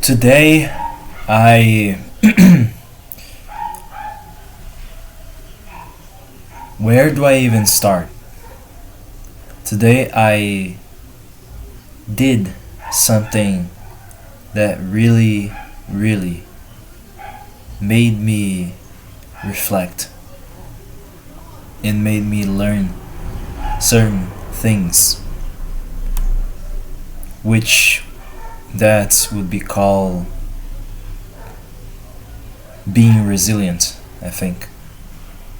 Today, I. Where do I even start? Today, I did something that really made me reflect and made me learn certain things, which that would be called being resilient, I think.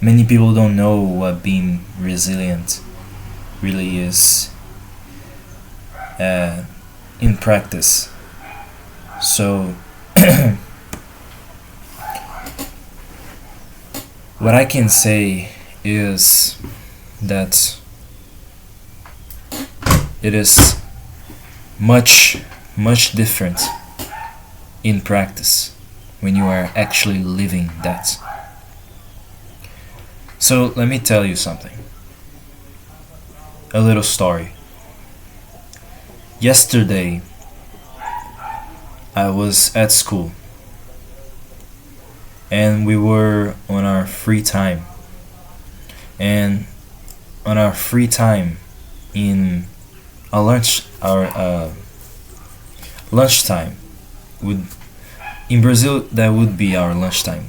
Many people don't know what being resilient really is in practice. So, what I can say is that it is much different in practice when you are actually living that. So let me tell you something. A little story. Yesterday, I was at school and we were on our free time. And on our free time in our lunchtime would in Brazil that would be our lunchtime.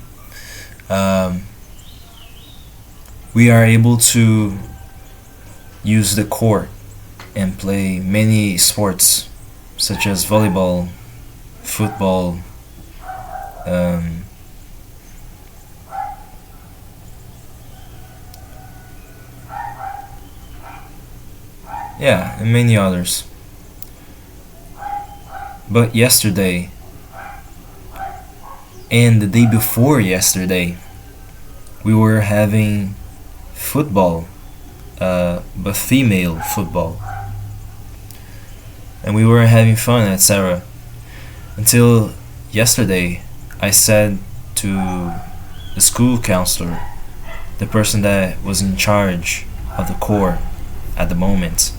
Um, we are able to use the court and play many sports such as volleyball, football, um, yeah, and many others. But yesterday and the day before yesterday, we were having football, but female football, and we were having fun, etc. Until yesterday, I said to the school counselor, the person that was in charge of the corps at the moment,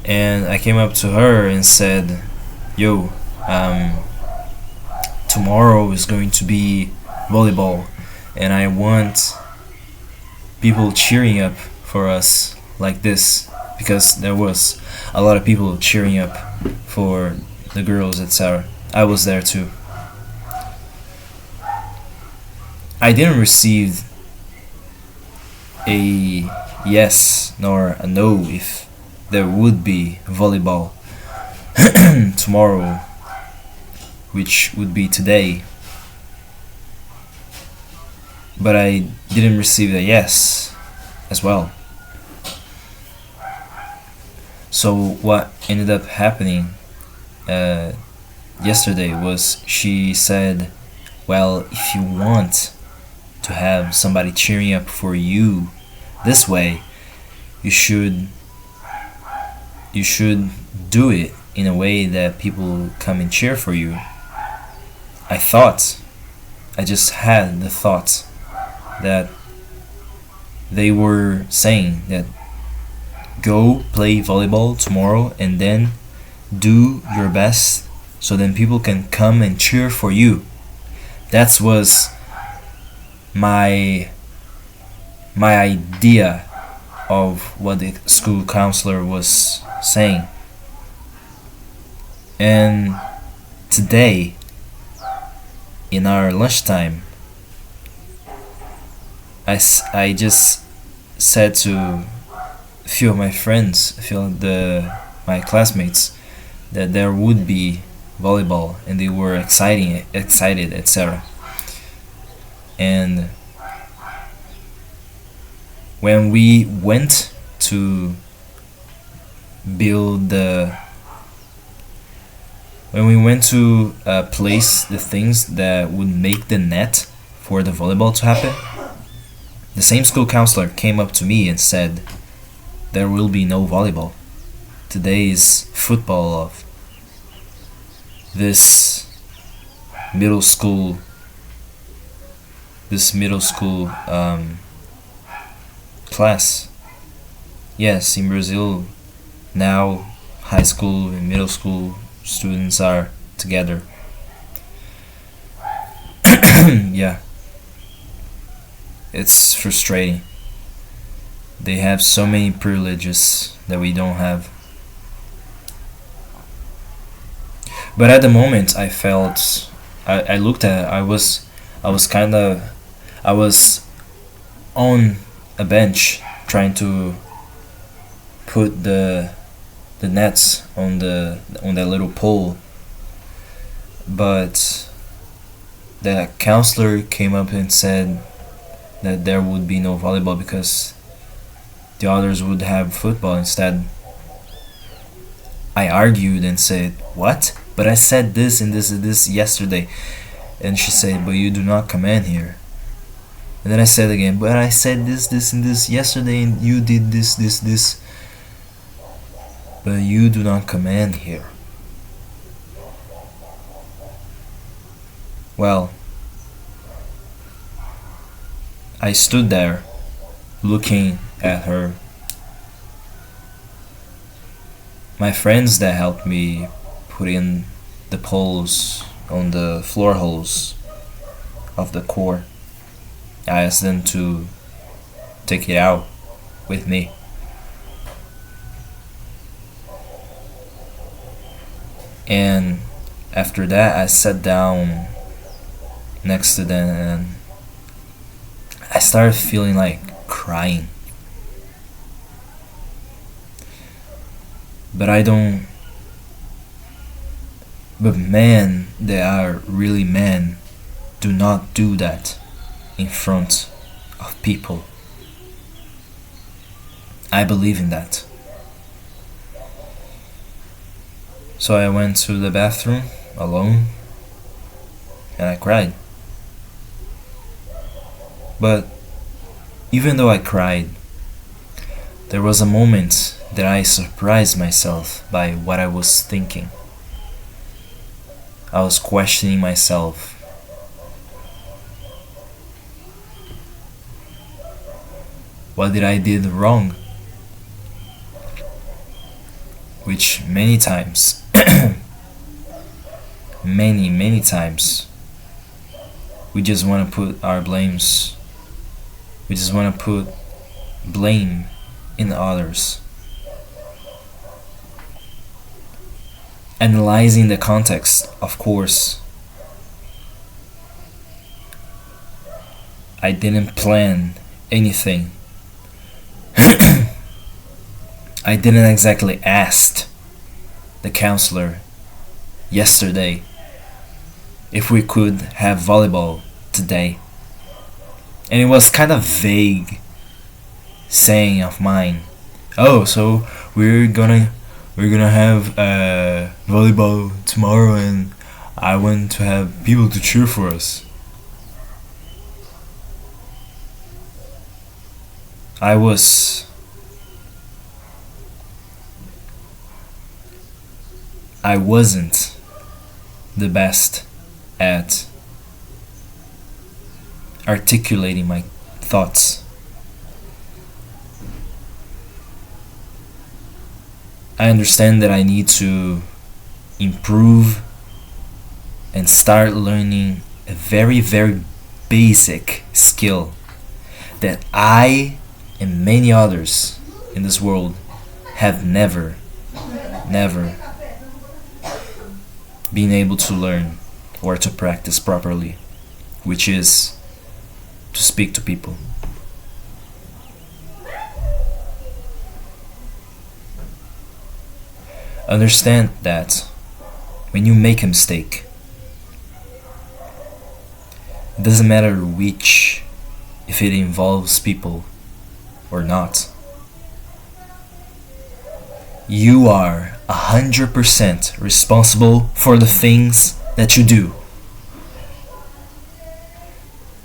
and I came up to her and said, "Yo, tomorrow is going to be volleyball, and I want people cheering up for us like this because there was a lot of people cheering up for the girls, etc." I was there too. I didn't receive a yes nor a no if there would be volleyball tomorrow, which would be today, but I didn't receive a yes as well. So what ended up happening uh, yesterday was she said, "Well, if you want to have somebody cheering up for you this way, you should do it in a way that people come and cheer for you." I just had the thought that they were saying that go play volleyball tomorrow and then do your best so then people can come and cheer for you. That was my idea of what the school counselor was saying. And today, in our lunchtime, I just said to a few of my friends, my classmates, that there would be volleyball, and they were excited, etc. And when we went to build the when we went to place the things that would make the net for the volleyball to happen, the same school counselor came up to me and said, "There will be no volleyball. Today is football of this middle school class." Yes, in Brazil now high school and middle school students are together. Yeah, it's frustrating. They have so many privileges that we don't have. But at the moment, I felt, I looked at, I was kind of, I was on a bench trying to put the nets on that little pole, but the counselor came up and said that there would be no volleyball because the others would have football instead. I argued and said, "What? But I said this and this and this yesterday." And she said, "But you do not command here." And then I said again, "But I said this, this, and this yesterday, and you did this, this, this. But you do not command here." Well, I stood there looking at her. My friends that helped me put in the poles on the floor holes of the court, I asked them to take it out with me. And after that, I sat down next to them and I started feeling like crying. But I don't. But men that are really men do not do that in front of people. I believe in that. So I went to the bathroom alone and I cried. But even though I cried, there was a moment that I surprised myself by what I was thinking. I was questioning myself. What did I did wrong? Which many times, many times, we just want to put our blames, we just want to put blame in others. Analyzing the context, of course, I didn't plan anything. I didn't exactly ask the counselor yesterday if we could have volleyball today. And it was kind of vague saying of mine. "Oh, so we're gonna have volleyball tomorrow and I want to have people to cheer for us." I wasn't the best at articulating my thoughts. I understand that I need to improve and start learning a very, very basic skill that I and many others in this world have never been able to learn or to practice properly, which is to speak to people. Understand that when you make a mistake, it doesn't matter which, if it involves people or not. You are 100% responsible for the things that you do.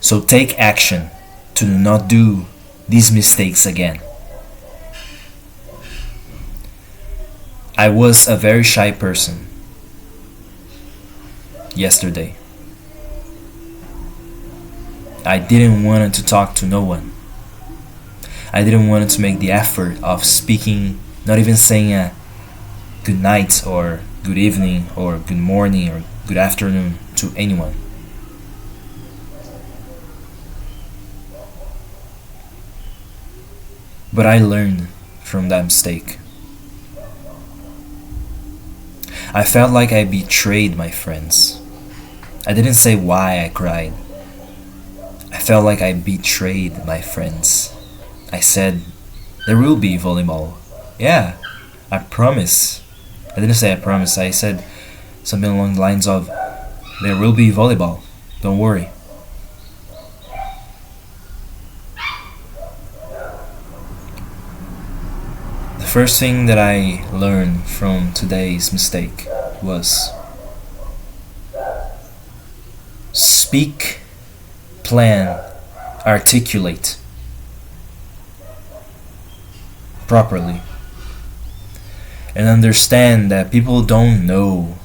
So take action to not do these mistakes again. I was a very shy person yesterday. I didn't want to talk to no one. I didn't want to make the effort of speaking, not even saying good night or good evening or good morning or good afternoon to anyone. But I learned from that mistake. I felt like I betrayed my friends. I didn't say why I cried. I felt like I betrayed my friends. I said, there will be volleyball. Yeah, I promise. I didn't say I promise, I said something along the lines of, there will be volleyball. Don't worry. The first thing that I learned from today's mistake was speak, plan, articulate properly, and understand that people don't know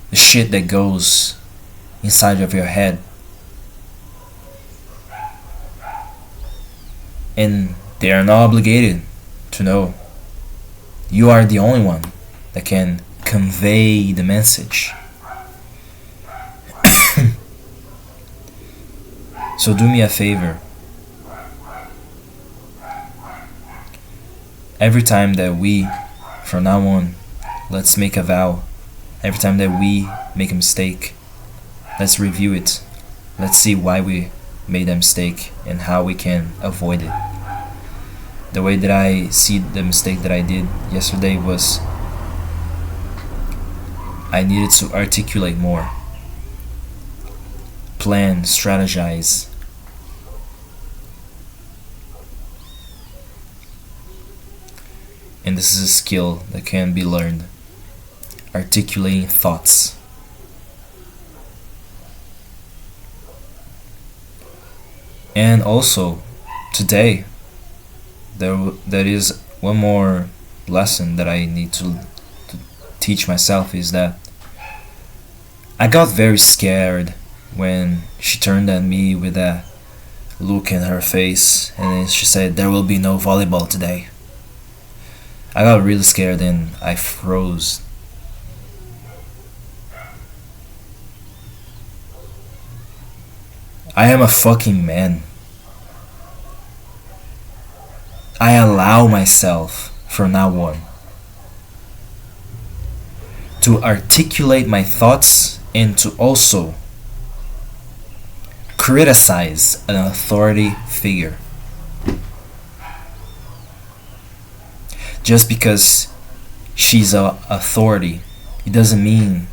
the shit that goes inside of your head, and they are not obligated to know. You are the only one that can convey the message. So do me a favor. Every time that we, from now on, let's make a vow. Every time that we make a mistake, let's review it. Let's see why we made that mistake and how we can avoid it. The way that I see the mistake that I did yesterday was I needed to articulate more, plan, strategize. And this is a skill that can be learned. Articulating thoughts. And also, today, there is one more lesson that I need to teach myself, is that I got very scared when she turned at me with that look in her face and then she said, there will be no volleyball today. I got really scared and I froze. I am a fucking man. I allow myself from now on to articulate my thoughts and to also criticize an authority figure. Just because she's an authority, it doesn't mean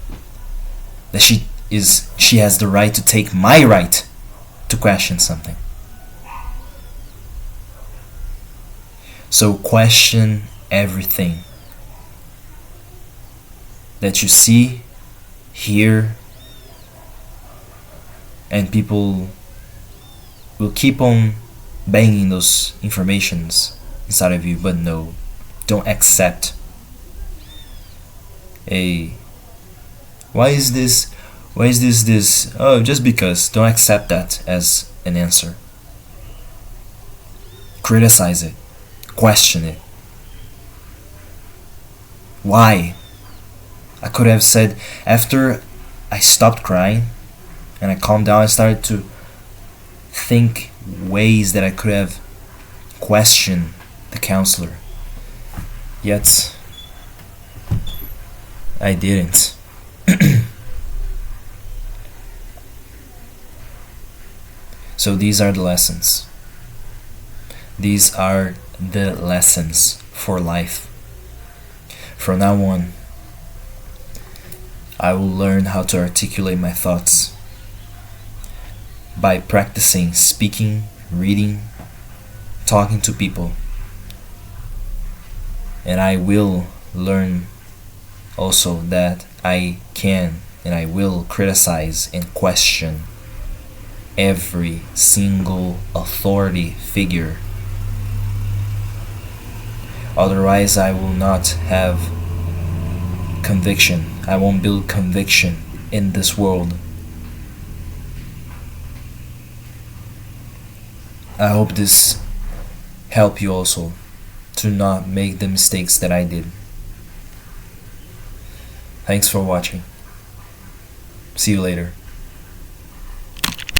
that she has the right to take my right to question something. So question everything that you see, hear, and people will keep on banging those informations inside of you, but no, don't accept a why is this oh, just because. Don't accept that as an answer. Criticize it, question it. Why? I could have said, after I stopped crying and I calmed down, I started to think ways that I could have questioned the counselor. Yet I didn't. So these are the lessons. These are the lessons for life. From now on, I will learn how to articulate my thoughts by practicing speaking, reading, talking to people. And I will learn also that I can and I will criticize and question every single authority figure. Otherwise, I will not have conviction. I won't build conviction in this world. I hope this help you also to not make the mistakes that I did. Thanks for watching. See you later.